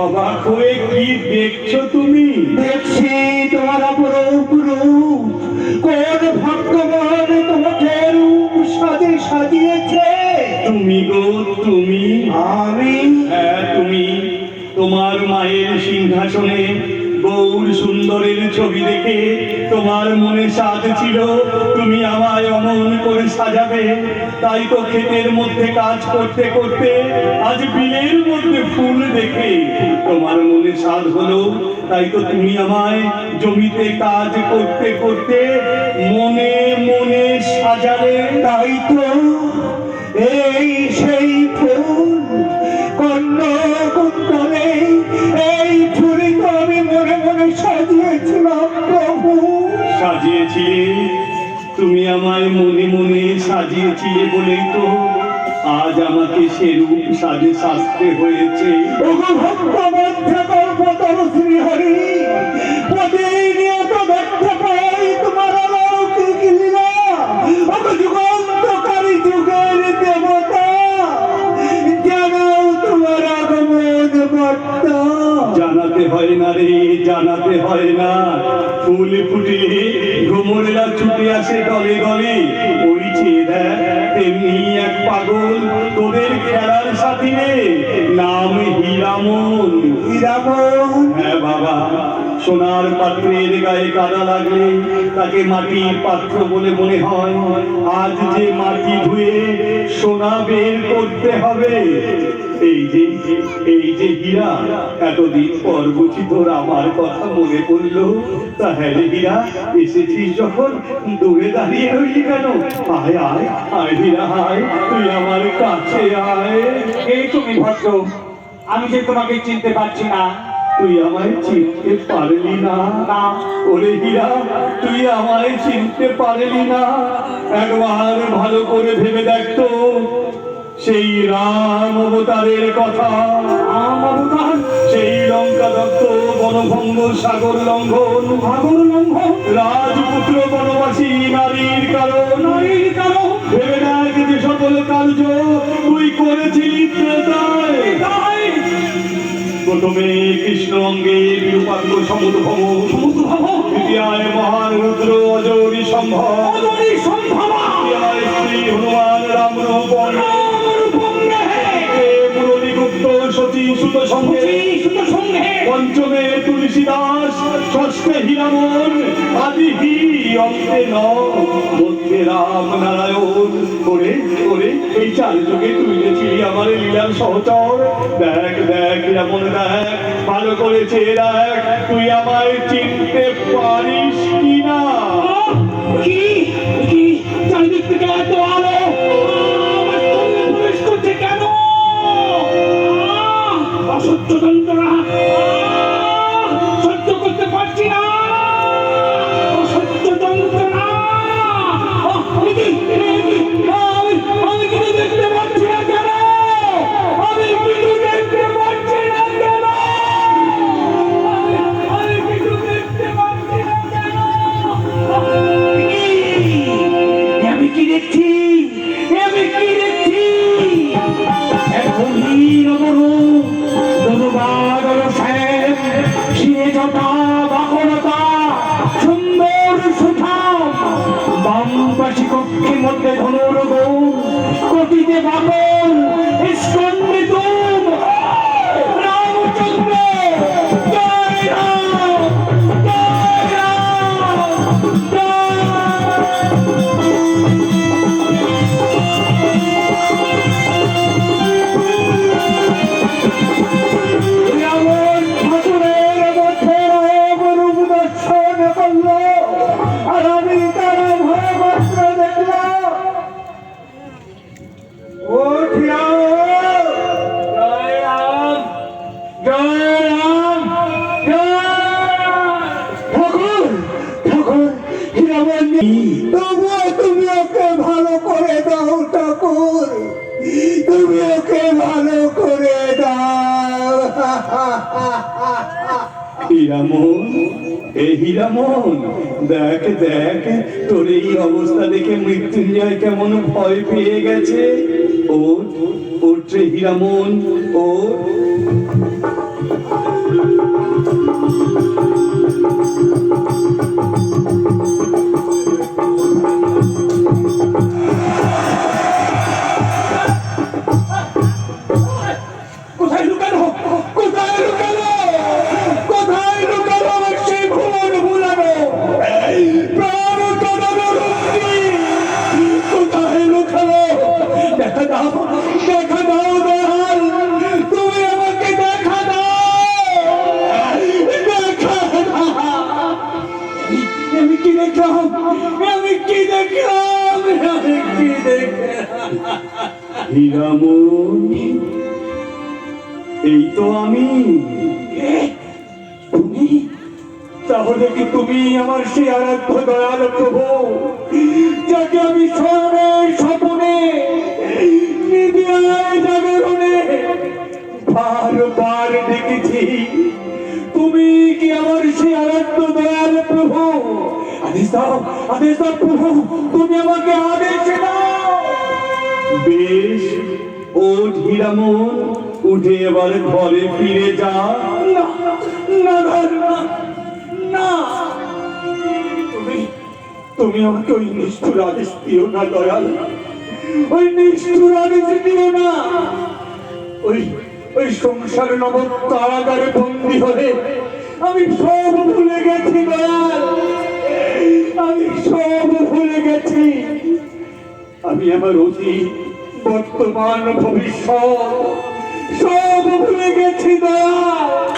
অবাক হয়ে কি দেখছো তুমি? দেখছি তোমার অপরূপ রূপ। কোন ভগবান তোমাকে রূপ সাজিয়েছে? তুমি গো তুমি। আমি? হ্যাঁ তুমি। তোমার মায়ের সিংহাসনে গৌর সুন্দরের ছবি দেখে তোমার মনে সাধ ছিল তুমি আমায় অমন করে সাজাবে। তাই তো ক্ষেতের মধ্যে কাজ করতে করতে আজ বিলের মধ্যে ফুল দেখে তোমার মনে সাধ হলো। তাই তো তুমি আমায় জমিতে কাজ করতে করতে মনে মনে সাজালে। তাই তো এই সেই ফুল কন্যকুন্তলে, এই ফুলই তো আমি মনে মনে সাজিয়েছিলাম প্রভু। সাজিয়েছিলে তুমি আমায় মনে মনে সাজিয়েছিলে বলেই তো আজ আমাকে সেরূপ সাজে সাজতে হয়েছে। ওগো ভক্তবদ্ধ কল্পতর শ্রীহরি, প্রতিনিয়ত দেখতে পাই তোমার অলৌকিক লীলা। ওগো যুগান্তকারী যুগের দেবতা, জানাও তোমার আগমন বার্তা। জানাতে হয় না রে, জানাতে হয় না। ফুল ফুটে ভ্রমরেরা ছুটে আসে দলে দলে। ওই চেয়ে দেখ তেমনি এক পাগল তোদের খেলার সাথী রে, নাম হীরামন। হীরামন? হ্যাঁ বাবা, সোনার পাত্রের গায়ে কাদা লাগলে তাকে মাটির পাত্র বলে মনে হয়। আজ যে মাটি ধুয়ে সোনা বের করতে হবে। এই যে হীরা, এতদিন পর বুঝি তোর আমার কথা মনে পড়লো। তা হ্যাঁ রে হীরা, এসেছিস যখন দূরে দাঁড়িয়ে রইলি কেন? আয় আয় আয় হীরা আয়, তুই আমার কাছে আয়। এই তুমি ভদ্র, আমি যে তোমাকে চিনতে পারছি না। তুই আমায় চিনতে পারলি না? না। ওরে হীরা, তুই আমায় চিনতে পারলি না? একবার ভালো করে ভেবে দেখতো সেই রাম অবতারের কথা। রাম অবতার? সেই লঙ্কা দত্ত বনভঙ্গ সাগর লঙ্ঘন, সাগর লঙ্ঘন, রাজপুত্র বনবাসী নারীর কারণ। নারীর কারণ? ভেবে দেখ যে সকল কার্য তুই করেছিলি ত্রেতায়। প্রথমে কৃষ্ণ অঙ্গে বিরূপাক্ষ সমুদ্ভব, দ্বিতীয়ায় মহান রুদ্র অজরি সম্ভব, তৃতীয়ায় শ্রী হনুমান রাম রূপন, মুরলীগুপ্ত সতী সুত সঙ্গে, পঞ্চমে তুলসী দাস, ষষ্ঠে হীরামন, আদিহি অন্তে ন, মধ্যে রাম নারায়ণ। করে করে এই চার যুগে তুই যে ছিলি আমার লীলার সহচর। দেখ দেখ হীরামন দেখ, ভালো করে চেয়ে দেখ তুই আমায় চিনতে পারিস কিনা। কি কি চারিদিক থেকে এত আলো আমার সঙ্গে প্রবেশ করছে কেন? অসহ্য যন্ত্রণা, সহ্য করতে পারছি না। অসহ্য যন্ত্রণা। আমি কিছু দেখতে পাচ্ছি না কেন? আমি কিছু দেখতে পাচ্ছি না কেন? আমি কিছু দেখতে পাচ্ছি না কেন? আমি কি দেখছি? আমি কি দেখছি? এখন বামপাশী কক্ষের মধ্যে ধনুর গৌর, কটিতে বাবন স্কন্দিত রামচন্দ্র। জয় রাম, জয় রাম, জয়। রাবণ ঠাকুরের মধ্যে রূপ দর্শন করলো, আর আমি তার ভয় বস্ত্র দেখলাম। ও জয় রাম, জয় রাম, ঠাকুর ঠাকুর হীরামন, তবুও তুমি ওকে ভালো করে দাও ঠাকুর, তুমি ওকে ভালো করে দাও। হীরামন, এ হীরামন, দেখ দেখ তোর এই অবস্থা দেখে মৃত্যুঞ্জয় কেমন ভয় পেয়ে গেছে। ওঠ ওঠ রে হীরামন, ওঠ। হীরামন, এই তো আমি। তুমি তাহলে কি তুমি আমার সেই আরাধ্য দয়াল প্রভু, যাকে আমি স্বপ্নে স্বপ্নে নিদিয়ায় জাগরণে বারবার দেখেছি? তুমি কি আমার সেই আরাধ্য দয়াল প্রভু? আদেশ দাও প্রভু, তুমি আমাকে আদেশ দাও। বেশ, ওঠ হীরামন, উঠে এবার ঘরে ফিরে যা। না না না না, তুমি তুমি আমাকে ওই নিষ্ঠুর আদেশ দিও না দয়াল, ওই নিষ্ঠুর আদেশ দিও না। ওই ওই সংসার নব কারাগারে বন্দী হয়ে আমি সব ভুলে গেছি দয়াল, আমি সব ভুলে গেছি। আমি আমার অতীত, বর্তমান, ভবিষ্যৎ সব ভুলে গেছি দয়াল।